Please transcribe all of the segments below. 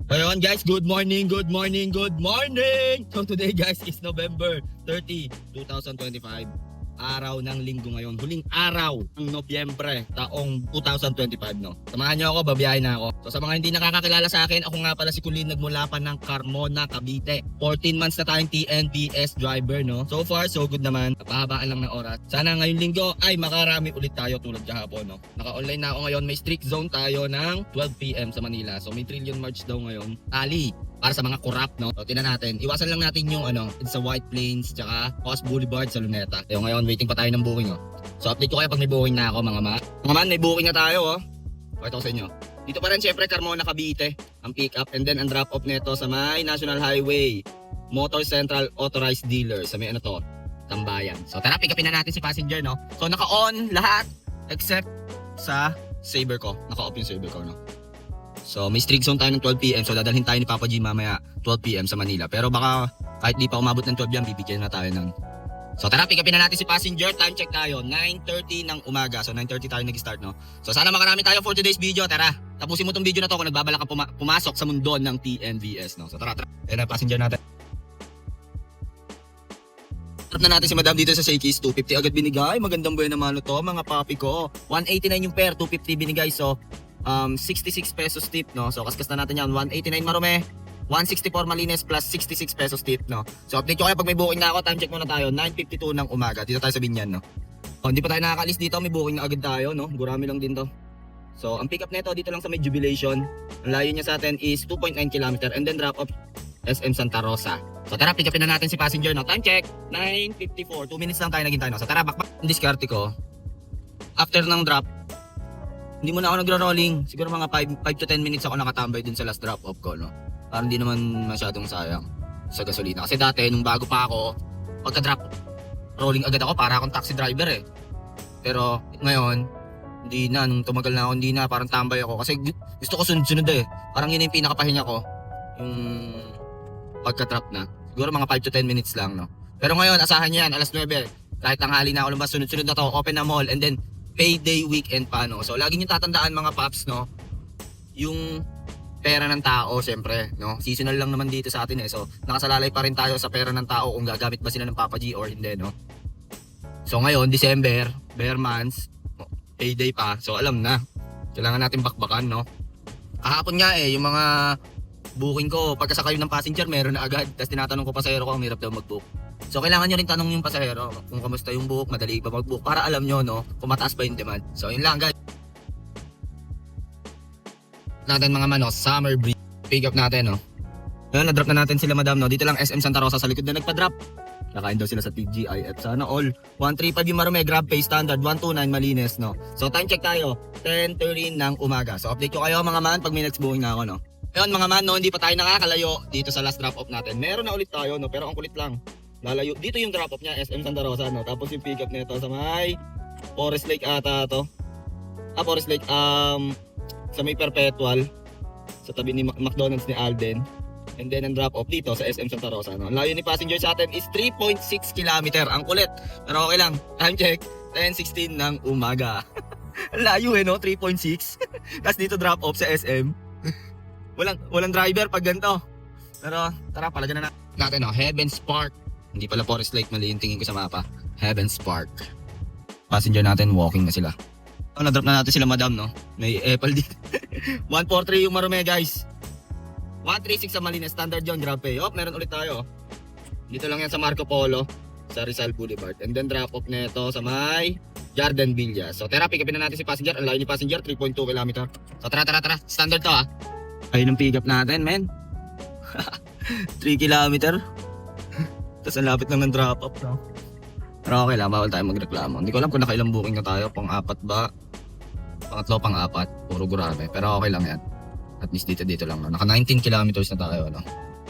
Ayun guys, good morning, good morning, good morning! So today guys is November 30, 2025. Araw ng linggo ngayon. Huling araw ng Nobyembre taong 2025, no? Samahan niyo ako, babiyahin na ako. So sa mga hindi nakakakilala sa akin, ako nga pala si Kulin, nagmula pa ng Carmona, Cavite. 14 months na tayong TNBS driver, no? So far, so good naman. Pahabaan lang ng oras. Sana ngayong linggo ay makarami ulit tayo tulad kahapon, no? Naka-online na ako ngayon. May strict zone tayo ng 12 PM sa Manila. So may trillion march daw ngayon. Ali para sa mga kurap, no? So, tingnan natin. Iwasan lang natin yung sa White Plains tsaka Coast Boulevard sa Luneta. So, ngayon, waiting pa tayo ng booking, oh. So, update ko kayo pag may booking na ako, mga man. Mga man, may booking na tayo, oh. Pakita ko sa inyo. Dito pa rin, syempre, Carmona, Cavite. Ang pick up and then ang drop off nito sa may National Highway. Motor Central Authorized Dealer. Sa may Tambayan. So, tara, pick upin na natin si passenger, no? So, naka-on lahat except sa saver ko. Naka-off yung saver ko, no? So may strict zone tayo ng 12 PM. So dadalhin tayo ni Papa G mamaya 12 PM sa Manila. Pero baka kahit di pa umabot ng 12 yan, bibigyan na tayo ng... So tara, pick upin na natin si passenger. Time check tayo, 9:30 ng umaga. So 9:30 tayo nag-start, no? So sana makarami tayo for today's video. Tara, tapusin mo tong video na to kung nagbabalak ka pumasok sa mundo ng TNVS, no? So tara. Ayan na, passenger natin. Trap na natin si Madam dito sa Shakey's. 250 agad binigay. Magandang buhay naman to, mga papi ko. 189 yung pair, 250 binigay. So 66 pesos tip, no? So kaskas na natin yan. 189 Marome, 164 Malines plus 66 pesos tip, no? So update ko kayo pag may booking na ako. Time check muna tayo, 9:52 ng umaga. Dito tayo sa Binyan, no? Oh, hindi pa tayo nakakalis dito, may booking na agad tayo, no? Gurami lang din to. So ang pick up nito dito lang sa may Jubilation. Ang layo niya sa atin is 2.9 km and then drop off SM Santa Rosa. So tara, pick upin na natin si passenger, no? Time check, 9:54. 2 minutes lang tayo naghintay, no? So tara, bakbak. Ang diskarte ko, after ng drop, hindi mo na ako nagro-rolling. Siguro mga 5 to 10 minutes ako nakatambay dun sa last drop off ko, no? Parang hindi naman masyadong sayang sa gasolina. Kasi dati, nung bago pa ako, pagka-drop, rolling agad ako para akong taxi driver, eh. Pero ngayon, hindi na. Nung tumagal na ako, hindi na. Parang tambay ako. Kasi gusto ko sunod-sunod, eh. Parang yun yung pinakapahinga ko. Yung pagka-drop na. Siguro mga 5 to 10 minutes lang, no? Pero ngayon, asahan nyo yan, alas 9. Kahit tanghali na ako lumabas, sunod-sunod na to, open na mall, and then payday weekend pa, no? So lagi niyo tatandaan, mga paps, no? Yung pera ng tao, syempre, no? Seasonal lang naman dito sa atin, eh. So nakasalalay pa rin tayo sa pera ng tao kung gagamit ba sila ng Papa G or hindi, no? So ngayon, December, bare months, payday pa. So alam na, kailangan natin bakbakan, no? Kahapon nga, yung mga booking ko, pagkasakay ng passenger, meron na agad. Tapos tinatanong ko pasahero ko, ang hirap daw mag-book. So kailangan nyo rin tanong yung pasahero kung kamusta yung book, madali ba mag-book, para alam nyo, no, kung mataas ba yung demand. So yun lang, guys. Natin mga mano, summer breeze. Pick up natin, no. Ayun, na-drop na natin sila, Madam, no. Dito lang SM Santa Rosa sa likod na nagpa-drop. Nakain daw sila sa TGIF. Sana all. 135 yung Marome, grab pay standard, 129 Malines, no. So time check tayo, 10:30 ng umaga. So update ko kayo, mga man, pag may next booking na ako, no. Ayun, mga man, no, hindi pa tayo nakakalayo dito sa last drop off natin. Meron na ulit tayo, no, pero ang kulit lang. Lalayo. Dito yung drop off niya, SM Santa Rosa, no. Tapos yung pick up nito sa may Forest Lake ata to. Forest Lake, sa may Perpetual, sa tabi ni McDonald's ni Alden. And then ang drop off dito sa SM Santa Rosa, no. Ang layo ni passenger sa atin is 3.6 km. Ang kulit. Pero okay lang. Time check, 10:16 ng umaga. Ang layo, no, 3.6. Tapos dito drop off sa SM. walang driver pag ganito. Pero tara, palagyan na natin, no. Heaven's Park. Hindi pala Forest Lake, mali yung tingin ko sa mapa. Heaven's Park. Passenger natin, walking na sila. Na-drop na natin sila, Madam, no? May Apple dito. 143 yung Marome, guys. 136 sa Malines, standard yun, grab pay. Meron ulit tayo. Dito lang yan sa Marco Polo, sa Rizal Boulevard. And then drop off nito sa may Jarden Villa. So tara, pick upin na natin si passenger. Ang layo ni passenger, 3.2 km. So tara. Standard to, ha. Ayun ang pick up natin, men. 3 km. Tapos ang lapit lang ng drop off, no? Pero okay lang, bawal tayo magreklamo. Hindi ko alam kung nakailang booking na tayo, pang-apat ba? Pangatlo, pang-apat, puro gurame. Pero okay lang yan. At least dito lang, no? Naka 19 kilometers na tayo, no?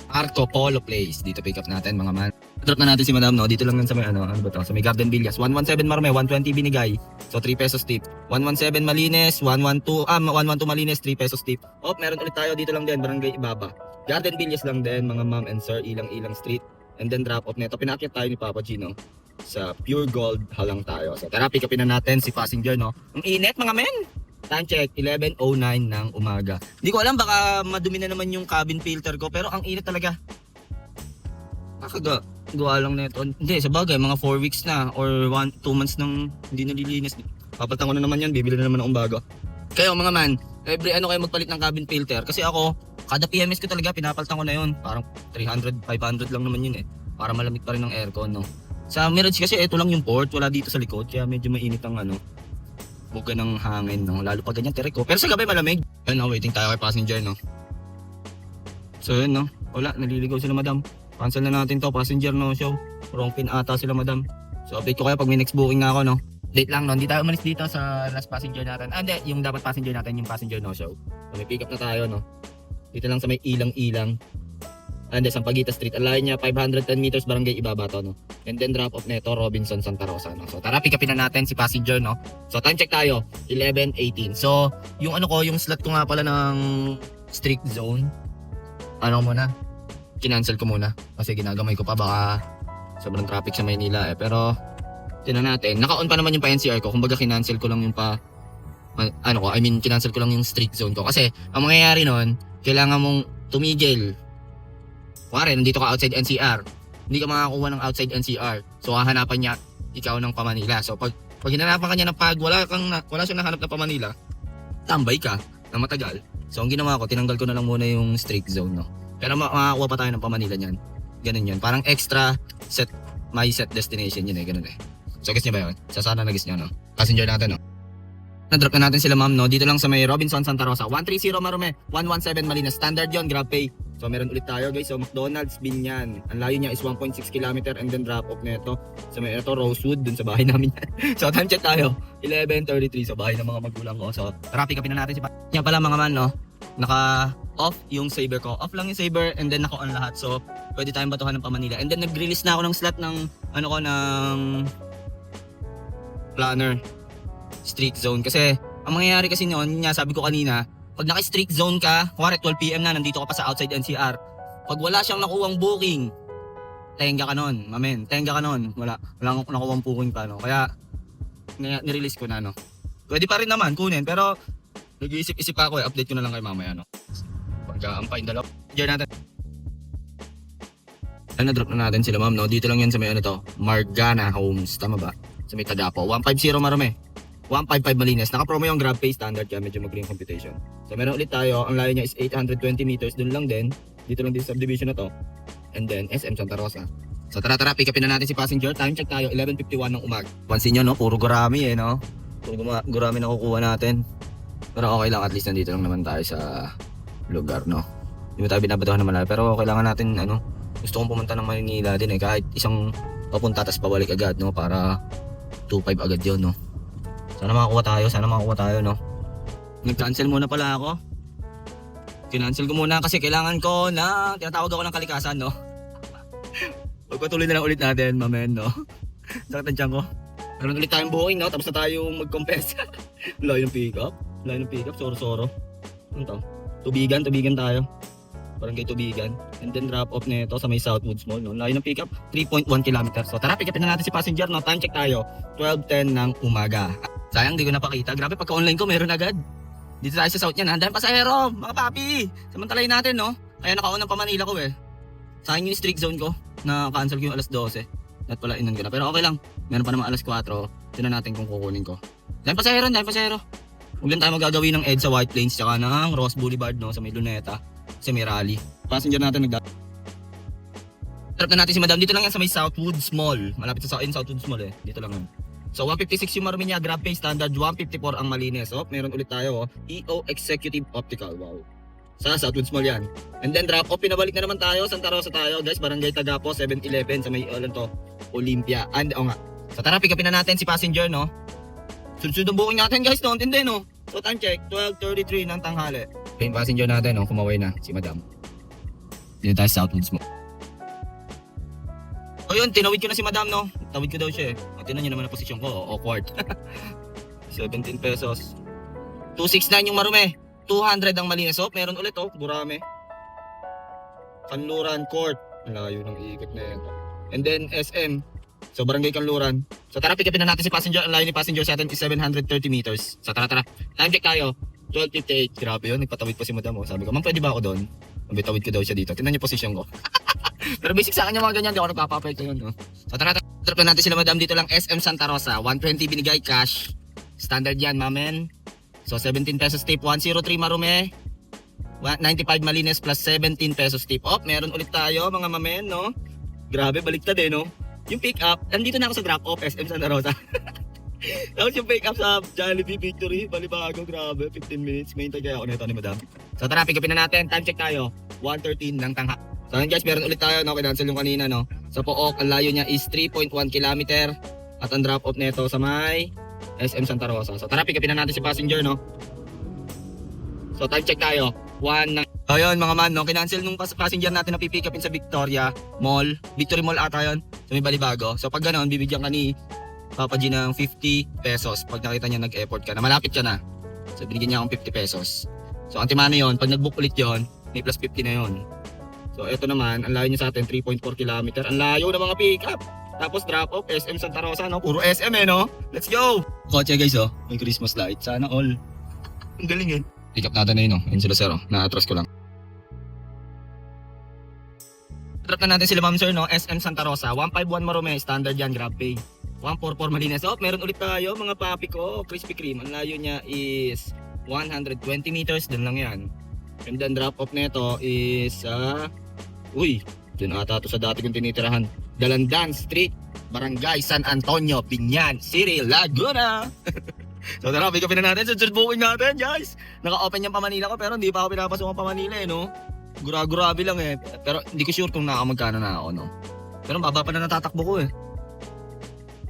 Marco Polo Place, dito pick up natin, mga man. Drop na natin si Madam, no? Dito lang yan sa may, ano ba to? Sa may Garden Villas. 117 Marme, 120 binigay. So 3 pesos tip. 117 Malines, 112 Malines, 3 pesos tip. Meron ulit tayo dito lang din, Barangay Ibaba. Garden Villas lang din, mga ma'am and sir, ilang street. And then drop off nito, pinakyat tayo ni Papa Gino sa Pure Gold, halang tayo. So tara, pick upin na natin si passenger, no. Ang init, mga men. Time check, 11:09 ng umaga. Hindi ko alam, baka madumi na naman yung cabin filter ko, pero ang init talaga. Gawa lang na ito. Hindi, sa bagay, mga 4 weeks na or 2 months nang hindi nalilinis. Papalitan ko na naman yan, bibili na naman akong bago. Kayo mga man, every ano kayo magpalit ng cabin filter. Kasi ako, kada PMS ko talaga, pinapalitan ko na yun. Parang 300, 500 lang naman yun eh. Para malamig pa rin ng aircon, no? Sa Mirage kasi, ito lang yung port, wala dito sa likod. Kaya medyo mainit ang buga ng hangin, no? Lalo pag ganyan, tirik ko. Pero sa gabi, malamig. Ayun, waiting tayo kay passenger, no? So yun, no? Wala, naliligaw sila madam. Cancel na natin to, passenger no show. Wrong pin ata sila madam. So update ko kayo pag may next booking na ako, no. Date lang no, hindi tayo umalis dito sa last passenger natin. Hindi, yung dapat passenger natin, yung passenger no show. So may pick up na tayo, no. Dito lang sa may ilang-ilang. Hindi, Sampaguita Street. Ang layo niya 510 meters, Barangay Ibabato, no. And then drop off neto, Robinson, Santa Rosa, no. So tara, pick upin na natin si passenger, no. So time check tayo, 11:18. So yung yung slot ko nga pala ng strict zone. Kinancel ko muna kasi ginagamay ko pa, baka sobrang traffic sa Maynila eh. Pero tingnan natin, naka-on pa naman yung pa-NCR ko. Kumbaga kinancel ko lang yung kinancel ko lang yung strict zone ko. Kasi ang mangyayari nun, kailangan mong tumigil. Kuwari, nandito ka outside NCR, hindi ka makakuha ng outside NCR. So hahanapan niya ikaw ng pa-Manila. So pag hinanapan ka niya ng wala siyang nahanap na pa-Manila, tambay ka na matagal. So ang ginawa ko, tinanggal ko na lang muna yung strict zone, no. Pero makakuha pa tayo ng pa-Manila niyan. Ganun yun. Parang extra my set destination yun eh. Ganun eh. So guess nyo ba yun? Sana na-guess nyo, no? Passenger natin, no? Na-drop na natin sila ma'am, no? Dito lang sa may Robinson, Santa Rosa. 130 Marume, 117 Malinas. Standard yun, GrabPay. So meron ulit tayo guys. So McDonald's, Binyan. Ang layo niya is 1.6 km and then drop off na ito. So may ito, Rosewood, dun sa bahay namin yan. So time check tayo, 11:33 sa bahay ng mga magulang ko. So tara, pick upin na natin si Yan pala mga man, no? Naka-off yung saver ko. Off lang yung saver and then naka-on lahat. So, pwede tayong batuhan ng pa-Manila. And then nag-release na ako ng slot ng ng planner street zone. Kasi, ang mangyayari kasi noon, sabi ko kanina, pag naka-street zone ka, kuwari 12 PM na, nandito ka pa sa outside NCR. Pag wala siyang nakuwang booking, tenga ka nun. Amen. Tenga ka nun. Wala nakuwang booking pa, no? Kaya, nirelease ko na, no? Pwede pa rin naman, kunin. Pero, nag-iisip-isip ako eh, update ko na lang kay mamaya, no? Pagka-ampay dalaw. Diyan natin. Na-drop na natin sila ma'am, no? Dito lang yan sa may Margana Homes, tama ba? Sa may Tadapo. 150 Marume. 155 Malinas. Naka-promo yung GrabPay standard kaya medyo mag-green computation. So meron ulit tayo, ang layo niya is 820 meters, dun lang din. Dito lang din sa subdivision na to. And then SM Santa Rosa. So tara, pick upin na natin si passenger. Time check tayo, 11:51 ng umaga. Pansin nyo, no? Puro gurami eh, no? Puro gurami na kukuha natin. Pero okay lang, at least nandito lang naman tayo sa lugar, no? Hindi mo tayo binabatuhan naman natin. Pero kailangan natin, gusto kong pumunta ng Manila din eh. Kahit isang papunta, tas pabalik agad, no? Para 2.5 agad yun, no? Sana makakuha tayo, no? Nag-cancel muna pala ako. Kinancel ko muna kasi kailangan ko na, tinatawag ako ng kalikasan, no? Pagpatuloy na lang ulit natin, mamen, no? Sakit ang tiyan ko. Meron ulit tayong booking, no? Tapos na tayong mag-compess. Layo ng pick up, soro-soro. Ano to? Tubigan tayo. Barangay Tubigan. And then drop off nito sa may Southwoods Mall, no? Layo ng pick up, 3.1 km. So tara, pick upin na natin si passenger, no? Time check tayo, 12:10 ng umaga. Sayang, di ko napakita. Grabe, pagka-online ko, meron agad. Dito tayo sa South niyan, handaan pasahero, mga papi. Samantalayin natin, no? Kaya naka-on ng pa-Manila ko eh. Sayang yung strict zone ko, na-cancel ko yung alas 12. At pala inan ko na. Pero okay lang, meron pa naman alas 4. Tignan natin kung kukunin ko. Dahil pasahero. Huwag lang tayo magagawin ng EDSA White Plains tsaka ng Ross Boulevard, no? Sa may Luneta, sa may Raleigh. Passenger natin Trap na natin si madam. Dito lang yan sa may Southwoods Mall. Malapit sa Southwoods Mall eh. Dito lang yan. So 156 yung Marume niya, GrabPay standard, 154 ang Malinas. So meron ulit tayo, EO Executive Optical. Wow. Sa Southwoods Mall yan. And then drop off, pinabalik na naman tayo, Santa Rosa tayo. Guys, Barangay Tagapo, 7-Eleven sa may Olympia. And so tara, pick upin na natin si passenger, no? Sunod ang booking natin guys, no? Hindi, no? So time check, 12:33 ng tanghali. Yung passenger natin, no? Kumaway na, si madam. Dito tayo sa Southwoods Mall. O yun, tinawid ko na si madam, no? Tawid ko daw siya eh. Tingnan nyo naman ang posisyon ko, awkward. 17 pesos. 269 yung Marume. 200 ang Malinas. So, meron ulit, Gurame. Kanluran Court. Layo ng ikot na ito. And then SM So Barangay Kanluran. So tara, pick upin na natin si passenger. Ang layo ni passenger sa atin is 730 meters. So tara. Time check tayo. 12:58. Grabe yun, nagpatawid pa si madam. Sabi ko, ma'am, pwede ba ako doon? Mabitawid ko daw siya dito. Tingnan niyo position ko. Pero basic sa akin yung mga ganyan, di ako nagpapapekto yun. No? So tara. Drop na natin sila madam dito lang SM Santa Rosa. 120 binigay cash. Standard yan, mamen. So 17 pesos tip. 103 Marume. 95 Malines plus 17 pesos tip. Meron ulit tayo mga mamen, no? Grabe, baliktad no? Yung pick up, nandito na ako sa drop off SM Santa Rosa. Tapos yung pick up sa Jollibee Victory, balibago, grabe, 15 minutes. May hintay kaya ako nito ni madam. So tara, pick upin na natin. Time check tayo. 1:13 ng tangha. So yun guys, meron ulit tayo, no? Kinancel yung kanina, no? Sa Pook, ang layo niya is 3.1 km. At ang drop off nito sa may SM Santa Rosa. So tara, pick upin na natin si passenger, no? So time check tayo. 1 ng... Ayun mga man, no? Kinancel nung passenger natin na pipick upin sa Victoria Mall. Victory Mall ata yun. So may balibago. So pag ganoon, bibigyan ka ni Papa G ng 50 pesos. Pag nakita niya nag-effort ka na, malapit ka na. So binigyan niya akong 50 pesos. So antimano yun, pag nag-book ulit yun, may plus 50 na yun. So ito naman, ang layo niya sa atin, 3.4 km. Ang layo ng mga pick up. Tapos drop off, SM Santa Rosa, no? Puro SM no? Let's go! Kotse guys, may Christmas light. Sana all. Ang galing Pick up natin na yun, Yun sila sir, Na-atras ko lang. Drop na natin sila ma'am sir, no? SM Santa Rosa. 151 Marume, standard yan, GrabPay. 144 Malines. Meron ulit tayo, mga papi ko. Krispy Kreme. Ang layo niya is 120 meters. Doon lang yan. And then drop off nito is dun ata to sa dati kong tinitirahan. Dalandan Street, Barangay San Antonio, Binyan City, Laguna. So tara, pick upin na natin. Sunod booking natin, guys. Naka-open yung pa-Manila ko pero hindi pa ako pinapasok ang pa-Manila no? Gurabe lang Pero hindi ko sure kung magkano na ako, no? Pero baba pa na natatakbo ko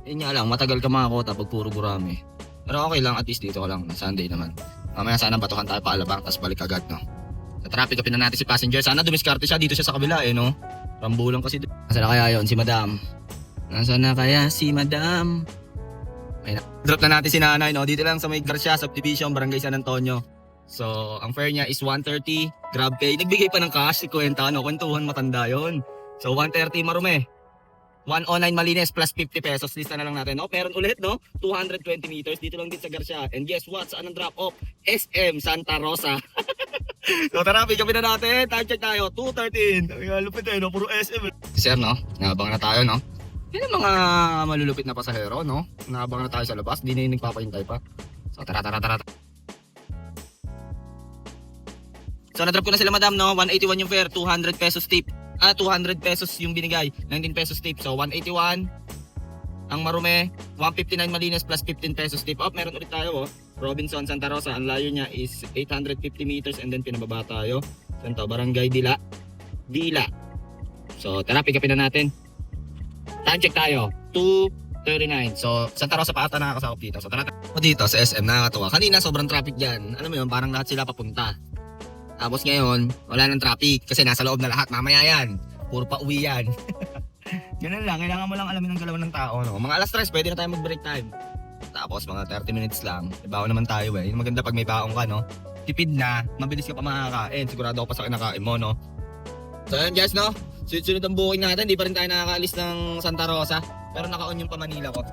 Yun nga lang, matagal ka makakota pag puro gurami. Pero okay lang, at least dito ka lang. Sunday naman. Mamaya sana batukan tayo pa Alabang, tapos balik agad, no? Sa traffic upin na natin si passenger. Sana dumiskarte siya dito siya sa kabila, no? Rambulang kasi. Nasaan na kaya yon si madam? Nasaan na kaya si madam? Ayun na. Drop na natin si nanay, no? Dito lang sa may Garcia Subdivision, Barangay San Antonio. So, ang fare niya is 130, GrabPay. Nagbigay pa ng cash, si Kwenta, no? Kwentuhan, matanda yon. So, 130 Marume. 109 Malines plus 50 pesos. Lista na lang natin, no? Meron ulit, no? 220 meters. Dito lang din sa Garcia. And guess what? Saan ang drop off? SM Santa Rosa. So, tara, pick upin na natin. Time check tayo. 2:13. Lupit no? Puro SM. Sir, no? Naabang na tayo, no? Yan ang mga malulupit na pasahero, no? Naabang na tayo sa labas. Di na yung nagpapahintay pa. So, tara. So, na-drop ko na sila, madam, no? 181 yung fare. 200 pesos tip. 200 pesos yung binigay. 19 pesos tip. So, 181. Ang Marume, 159 Malines plus 15 pesos tip. Meron ulit tayo, Robinson, Santa Rosa. Ang layo niya is 850 meters and then pinababa tayo. Saan to? Barangay Dila. So, tara, pick upin na natin. Time check tayo. 2:39. So, Santa Rosa pa ata nakakasakop dito. So, tara. Dito sa SM, nakakatuwa. Kanina, sobrang traffic dyan. Alam mo yun, parang lahat sila papunta. Tapos ngayon, wala nang traffic kasi nasa loob na lahat. Mamaya yan. Puro pa uwi yan. Ganun lang, kailangan mo lang alamin ang galaw ng tao, no? Mga alas 3, pwede na tayo mag-break time. Tapos mga 30 minutes lang, ibaon naman tayo Yung maganda pag may baong ka, no? Tipid na, mabilis ka pa makakain. Sigurado ako pa sa kinakain mo, no? So yun guys, no? Sunod ang booking natin, di pa rin tayo nakakaalis ng Santa Rosa. Pero naka-on yung pa-Manila ko.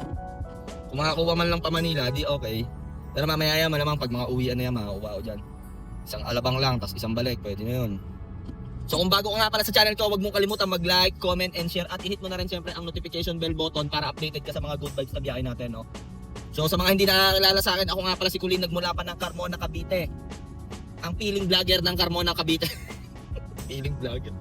Kung makakuha man lang pa-Manila, di okay. Pero mamaya yan, malamang pag mga uwian na yan, makakuha ako dyan. Isang Alabang lang, tapos isang balik, pwede na yun. So kung bago ka nga pala sa channel ko, huwag mong kalimutan mag-like, comment, and share. At i-hit mo na rin siyempre ang notification bell button para updated ka sa mga good vibes na biyahe natin, no? So sa mga hindi nakakilala sa akin, ako nga pala si Kulin, nagmula pa ng Carmona, Cavite. Ang piling vlogger ng Carmona, Cavite. Piling vlogger.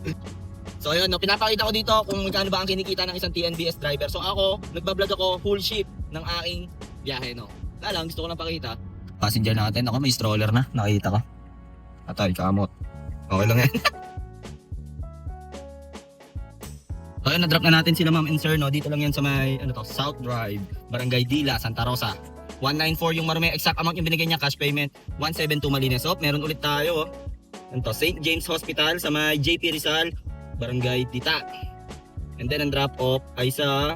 So yun, no, pinapakita ko dito kung magkano ba ang kinikita ng isang TNBS driver. So ako, nagbablog ako full shift ng aking biyahe, no? Lang, gusto ko lang pakita. Passenger natin, ako may stroller na, nakita ka. Atay, kamot. Okay lang yan. Ayun, na-drop na natin sila ma'am and sir, no? Dito lang yan sa may, South Drive, Barangay Dila, Santa Rosa. 194 yung Marume, exact amount yung binigay niya, cash payment. 172 Malines. Meron ulit tayo, St. James Hospital sa may JP Rizal, Barangay Dita. And then, ang drop off ay sa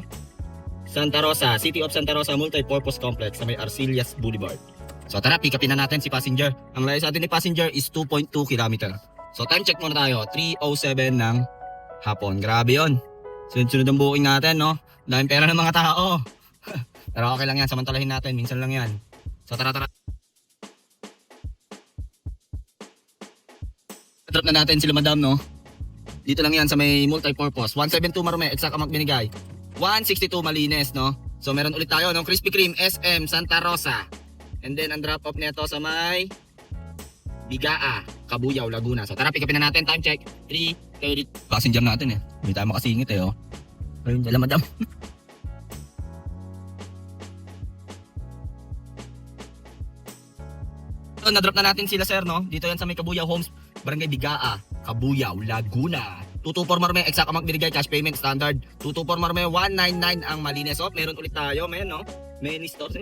Santa Rosa, City of Santa Rosa Multipurpose Complex sa may Arcillas Boulevard. So tara, pick upin na natin si passenger. Ang layo sa atin ni passenger is 2.2 km. So time check muna tayo, 3:07 ng hapon. Grabe yon. Sunod-sunod ang booking natin, no? Daming pera ng mga tao. Pero okay lang yan, samantalahin natin, minsan lang yan. So tara. Drop na natin sila madam, no? Dito lang yan sa may multi-purpose. 172 Marume, exact amount binigay. 162 Malines, no? So meron ulit tayo ng Krispy Kreme SM Santa Rosa. And then ang drop off nito sa may Bigaa, Cabuyao, Laguna. So tara, pick upin na natin. Time check. 3:30. Passenger natin eh. Hindi tayo makasingit eh, oh. Ayun, dala madam. So, na-drop na natin sila sir, no? Dito yan sa may Cabuyao Homes, Barangay Bigaa, Cabuyao, Laguna. 224 Marume, exact amount binigay, cash payment standard. 224 Marume, 199 ang Malines. So, meron ulit tayo, no? Many store.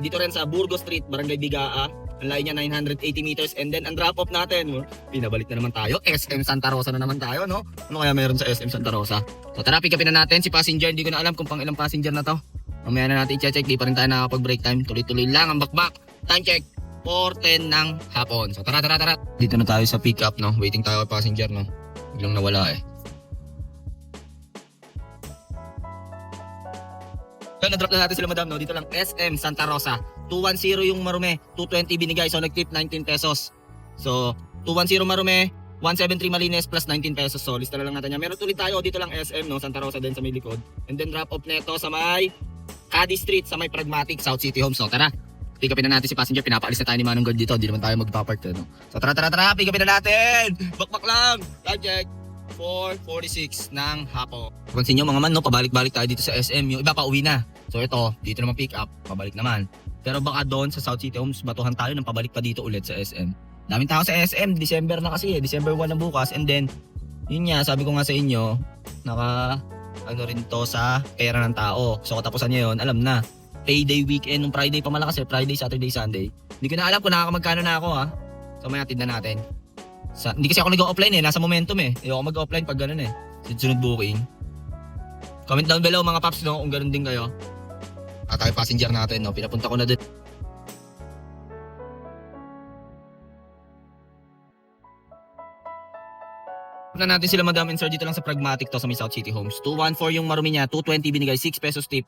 Dito rin sa Burgos Street, Barangay Bigaa. Ang layo niya 980 meters. And then, ang drop off natin, pinabalik na naman tayo. SM Santa Rosa na naman tayo, no? Ano kaya meron sa SM Santa Rosa? So, tara, pick upin na natin si passenger. Hindi ko na alam kung pang ilang passenger na to. Mamaya na natin i-check. Di pa rin tayo nakapag-break time. Tuloy-tuloy lang ang bakbak. Time check. 4:10 ng hapon. So tara. Dito na tayo sa pick up, no? Waiting tayo kay passenger, no? Biglang nawala eh. So na-drop na natin sila madam, no? Dito lang SM Santa Rosa. 210 yung Marume, 220 binigay. So nag-tip 19 pesos. So 210 Marume, 173 Malines plus 19 pesos. So lista na lang natin yan. Meron ulit tayo dito lang SM, no? Santa Rosa din sa may likod. And then drop off neto sa may Cady Street, sa may Pragmatic, South City Homes. So tara. Pick upin na natin si passenger, pinapaalis na tayo ni Manong Gold dito, hindi naman tayo magpapark, no? So tara, pick upin na natin! Bakbak lang! Time check! 4:46 ng hapon. Pansin nyo mga man, no? Pabalik-balik tayo dito sa SM, yung iba pa uwi na. So ito, dito naman pick up, pabalik naman. Pero baka doon sa South City Homes, batuhan tayo ng pabalik pa dito ulit sa SM. Daming tao sa SM, December na kasi eh, December 1 na bukas. And then, yun nga, sabi ko nga sa inyo, ano rin to sa pera ng tao. So katapusan nyo yun, alam na. Payday weekend, nung Friday pa malakas eh, Friday, Saturday, Sunday. Hindi ko na alam kung nakakamagkano na ako ha. So may atid na natin. Hindi kasi ako nag-offline eh, nasa momentum eh. Hindi ako mag-offline pag ganun eh. Sunod booking. Comment down below mga paps, no, kung ganun din kayo. At tayo passenger natin, no, pinapunta ko na din. Na natin sila madam and sir dito lang sa Pragmatic to sa may South City Homes. 214 yung Marume niya, 220 binigay, 6 pesos tip.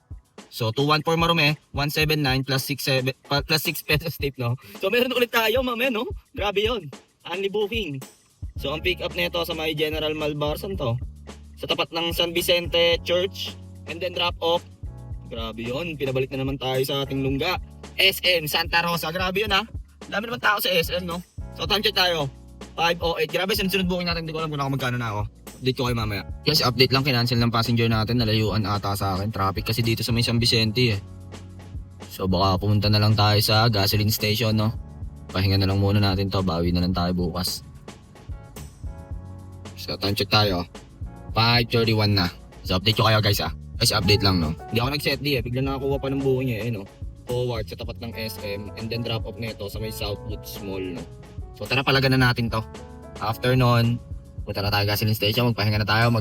So 214 Marume, 179 plus 6 pesos tip, no? So meron ulit tayo, ma'am, no? Grabe 'yon. Only booking. So ang pick up nito sa may General Malbarson to. Sa tapat ng San Vicente Church, and then drop off. Grabe 'yon. Pinabalik na naman tayo sa ating lungga. SM Santa Rosa. Grabe 'yon ha. Dami naman tao sa SM, no? So time check tayo. 5:08. Grabe, sunod booking natin. Hindi ko alam kung magkano na ako. Update ko kayo mamaya. Yes, update lang. Kinancel ng passenger natin. Nalayuan ata sa akin. Traffic kasi dito sa may San Vicente eh. So baka pumunta na lang tayo sa gasoline station, no? Pahinga na lang muna natin to. Bawi na lang tayo bukas. So time check tayo. 5:31 na. So update ko kayo guys ah. Kasi update lang, no? Hindi ako nag-set D eh. Bigla nakakuha pa ng booking eh, no? Forward sa tapat ng SM. And then drop off nito sa may Southwoods Mall, no? So tara, palagan na natin to. After nun, punta na tayo gasoline station, magpahinga na tayo,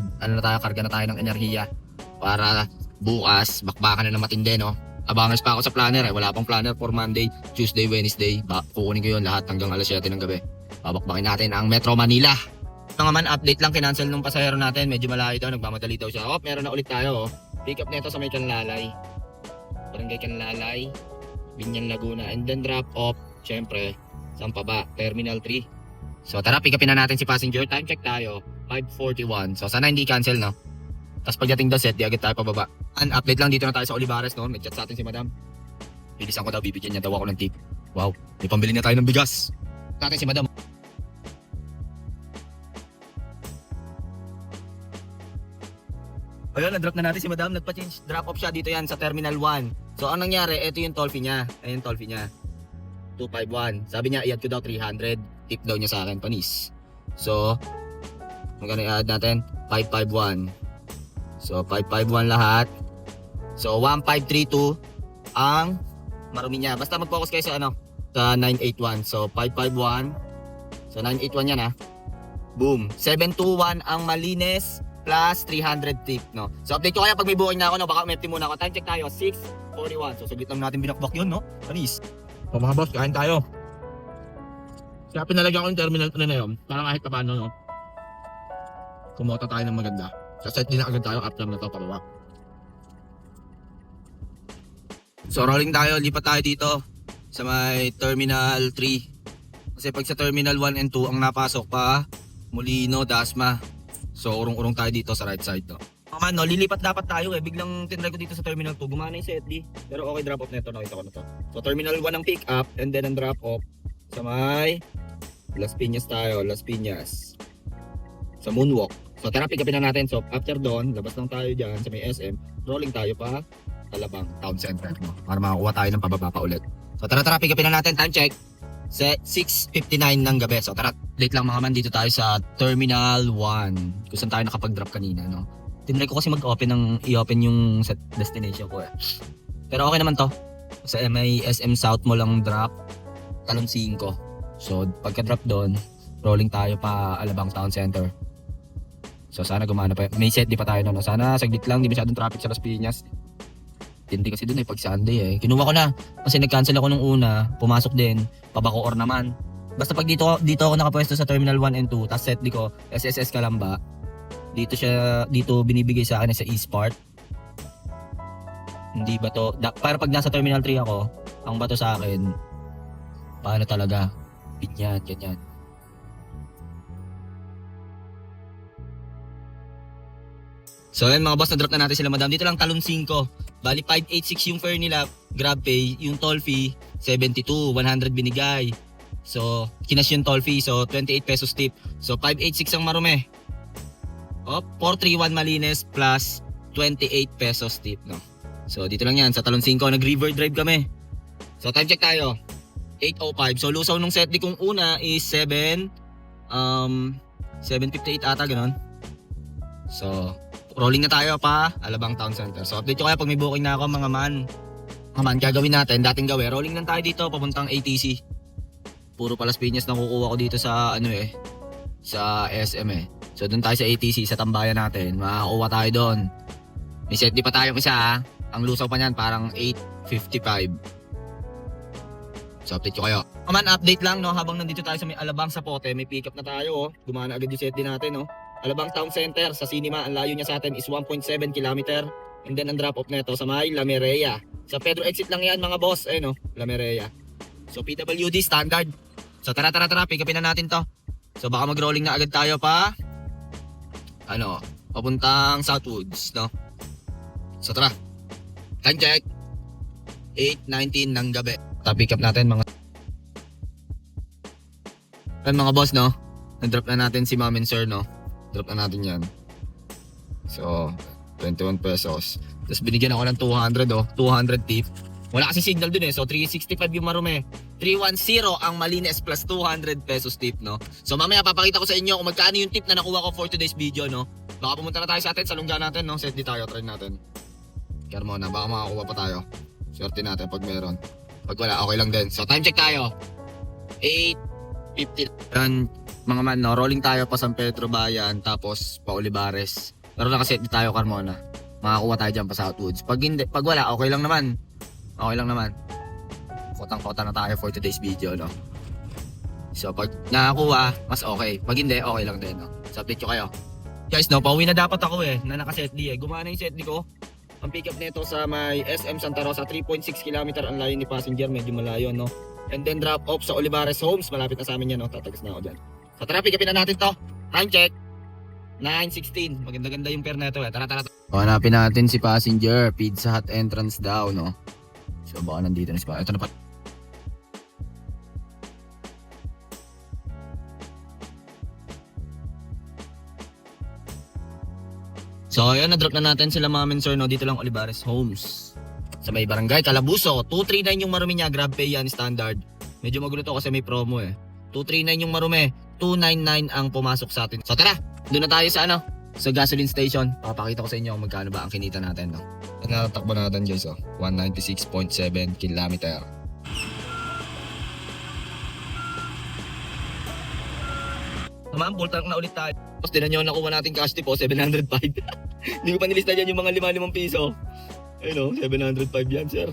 karga na tayo ng enerhiya para bukas, bakbakan na matindi, no? Abangers pa ako sa planner eh, wala pang planner for Monday, Tuesday, Wednesday, kukunin ko yun lahat hanggang alas 7 ng gabi. Babakbakin natin ang Metro Manila. Ito naman, update lang, kinancel nung pasahero natin, medyo malayo daw, nagmamadali daw siya. Oh, meron na ulit tayo, oh. Pick up nito sa may Canlalay. Barangay Canlalay, Binyan, Laguna, and then drop off, syempre, saan pa ba? Terminal 3. So tara, pick upin na natin si passenger. Time check tayo, 5:41. So sana hindi cancel, no? Tapos pagdating daw set, di agad tayo pababa. An update lang, dito na tayo sa Olivares, no? May chat sa atin si madam. Bilisan ko daw, bibigyan niya daw ako ng tip. Wow, may pambili na tayo ng bigas. Natin si madam. Ayun, na-drop na natin si madam. Nagpa-change, drop off siya dito yan sa Terminal 1. So anong nangyari, ito yung toll fee niya. Ayun, toll fee niya. 251. Sabi niya, i-add ko daw 300. Tip daw niya sa akin, panis. So, magkano i-add natin? 551. So, 551 lahat. So, 1532 ang marumi niya. Basta mag-focus kayo sa sa 981. So, 551. So, 981 yan ha. Boom. 721 ang Malines plus 300 tip, no? So, update ko kaya pag may booking na ako, no? Baka umempty muna ako. Time check tayo, 6:41. So, saglit lang natin binakbak yun, no? Panis. So mga boss, kain tayo. Kaya pinalagyan ko yung Terminal 3 na yun para kahit paano, no? Kumota tayo ng maganda. So set din na agad tayo after na to pababa. So rolling tayo, lipat tayo dito sa may Terminal 3. Kasi pag sa Terminal 1 and 2 ang napasok pa, Molino, Dasma. So urong-urong tayo dito sa right side no. No, lilipat dapat tayo biglang tinry ko dito sa Terminal 2, gumana yung ZD. Pero okay, drop off nito, nakita ko na to. So Terminal 1 ang pick up and then ang drop off sa may Las Piñas tayo, Las Piñas. Sa Moonwalk. So tara, pick upin na natin. So after doon, labas lang tayo dyan sa may SM. Rolling tayo pa Alabang Town Center no? Para makakuha tayo ng pababa pa ulit. So tara, pick upin na natin. Time check. Set 6:59 ng gabi. So tara, late lang mga man, dito tayo sa Terminal 1. Kung saan tayo nakapag-drop kanina no. Tinry ko kasi i-open yung set destination ko Pero okay naman to. Sa may SM South mo lang drop, Talon 5. So pagka-drop doon, rolling tayo pa Alabang Town Center. So sana gumana pa. May set di pa tayo no. Sana saglit lang, di masyadong traffic sa Las Piñas. Hindi kasi doon pag Sunday Kinuha ko na kasi nag-cancel ako nung una, pumasok din, Pabacoor naman. Basta pag dito ako nakapwesto sa Terminal 1 and 2, tas set di ko SSS Calamba. Dito binibigay sa akin sa East Part. Hindi ba to? Para pag nasa Terminal 3 ako, ang bato sa akin, paano talaga? Ganyan. So yun mga boss, na-drop na natin sila madam. Dito lang Talon 5. Bali 586 yung fare nila, GrabPay. Yung toll fee, 72, 100 binigay. So, kinash yung toll fee, so 28 pesos tip. So 586 ang Marume. 431 Malines plus 28 pesos tip, no? So, dito lang yan. Sa Talon 5, nag-river drive kami. So, time check tayo. 8:05. So, lusaw nung set di kong una is 7:58 ata, ganun. So, rolling na tayo pa Alabang Town Center. So, update ko kaya pag may booking na ako, mga man. Gagawin natin. Dating gawin. Rolling lang tayo dito, papuntang ATC. Puro Las Piñas na kukuha ko dito sa, sa SM So doon tayo sa ATC, sa tambayan natin. Makakuha tayo doon. May set di pa tayong isa Ang lusaw pa niyan parang 8:55. So update ko kayo. Update lang no, habang nandito tayo sa may Alabang sa Pote, may pick up na tayo Gumana agad yung set din natin Alabang Town Center sa cinema, ang layo niya sa atin is 1.7 km. And then ang drop off nito sa may La Mireya. Sa Pedro exit lang yan mga boss, La Mireya. So PWD standard. So tara, pick upin na natin to. So baka mag-rolling na agad tayo pa papuntang Southwoods, no? So tara. Time check. 8:19 ng gabi. Pick up natin mga boss, no? Nag-drop na natin si Ma'am and Sir, no? Drop na natin yan. So, 21 pesos. Tapos binigyan ako ng 200, 200 tip. Wala kasi signal dun So 365 yung Marume. 310 ang Malines plus 200 pesos tip, no? So mamaya papakita ko sa inyo kung magkano yung tip na nakuha ko for today's video, no? Baka pumunta na tayo sa atin, sa lungga natin, no? Set di tayo, try natin. Carmona, baka makakuha pa tayo. Swerte natin pag meron. Pag wala, okay lang din. So time check tayo. 8:50. Mga man, no? Rolling tayo pa San Pedro Bayan, tapos pa Olivares. Pero nakaset di tayo, Carmona. Makakuha tayo dyan pa Southwoods. Pag wala, okay lang naman. Kotang-kota na tayo for today's video, no? So pag nakakuha, mas okay. Pag hindi, okay lang din, no? So update ko kayo. Guys, no, pauwi na dapat ako na naka-set D Gumana yung set D ko. Ang pick up nito sa may SM Santa Rosa, 3.6 km ang layo ni passenger, medyo malayo, no? And then drop off sa Olivares Homes, malapit na sa amin yan, no? Tatagas na ako dyan. So tara, pick upin na natin to. Time check. 9:16. Maganda-ganda yung pair na ito, Tara. Hanapin natin si passenger. Pizza Hut entrance daw, no? So baka nandito na si passenger. Ito na pa. So ayun, na-drop na natin sila Ma'am and Sir, no? Dito lang Olivares Homes. Sa may barangay Calabuso. 239 yung Marume niya. GrabPay yan, standard. Medyo magulo to kasi may promo 239 yung Marume. 299 ang pumasok sa atin. So tara, doon na tayo sa sa gasoline station. Papakita ko sa inyo kung magkano ba ang kinita natin, no? At natatakbo natin guys, 196.7 km. Ma'am, full tank na ulit tayo. Tapos tinan nyo, nakuha natin cash tip 705. Hindi ko pa nilista dyan yung mga 5 piso. Ayun 705 yan, sir.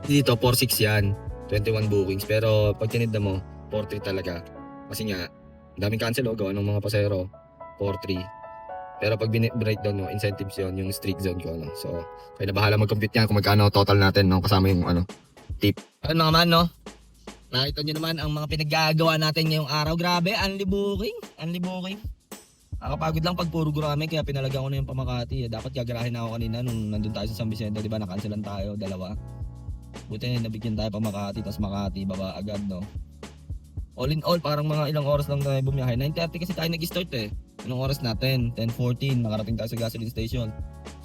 Dito, 46 yan. 21 bookings. Pero pag tinid na mo, 43 talaga. Kasi nga, daming cancel gawa ng mga pasero. 43. Pero pag breakdown mo, incentives yon yung streak zone ko. No? So, kaya na bahala mag-compute yan kung magkano total natin, no? Kasama yung tip. Ano naman, no? Nakita nyo naman ang mga pinaggagawa natin ngayong araw. Grabe, unli booking. Nakakapagod lang pag puro gurame, kaya pinalaga ko na yung pamakati. Dapat gagarahin na ako kanina nung nandun tayo sa San Vicente, di ba? Nakancelan tayo, dalawa. Buti nabigyan tayo pamakati, tas Makati, baba agad, no? All in all, parang mga ilang oras lang tayo bumiyahe. 9:30 kasi tayo nag-start eh. Anong oras natin? 10:14, nakarating tayo sa gasoline station.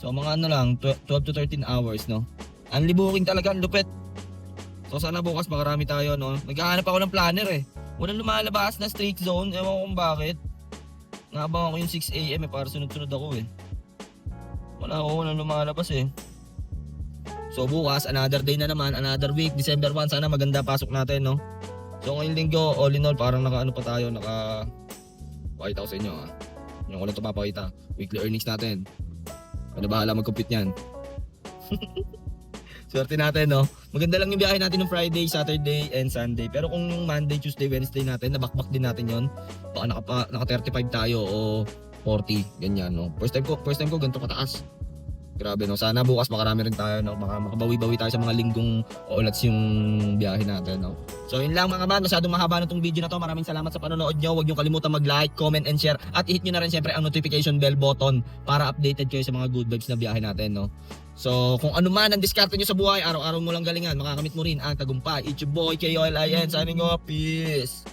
So mga lang, 12 to 13 hours, no? Unli booking talaga, ang lupit. So sana bukas makarami tayo, no? Naghahanap ako ng planner eh. Walang lumalabas na streak zone, ewan ko kung bakit. Nabang ako yung 6 AM eh, para sunod-sunod ako eh. Walang lumalabas eh. So bukas, another day na naman, another week, December 1, sana maganda pasok natin, no? So ngayong linggo, all in all, parang pa tayo, pakita ko sa inyo Yung ko lang ito papakita, weekly earnings natin. Ano bahala mag-compute niyan. Swerte natin, no? Maganda lang yung biyahe natin ng Friday, Saturday, and Sunday. Pero kung yung Monday, Tuesday, Wednesday natin, nabakbak din natin yon. Baka naka 35 tayo o 40, ganyan, no? First time ko ganito kataas. Grabe, no? Sana bukas makarami rin tayo, no? Makabawi-bawi tayo sa mga linggong oolats yung biyahe natin, no? So yun lang mga man, masyadong mahaba na itong video na to. Maraming salamat sa panonood nyo. Huwag nyo kalimutan mag-like, comment, and share. At i-hit nyo na rin syempre ang notification bell button para updated kayo sa mga good vibes na biyahe natin, no? So kung ano man ang diskarte nyo sa buhay, araw-araw mo lang galingan, makakamit mo rin ang tagumpay. It's your boy, KOLIN, signing off, peace!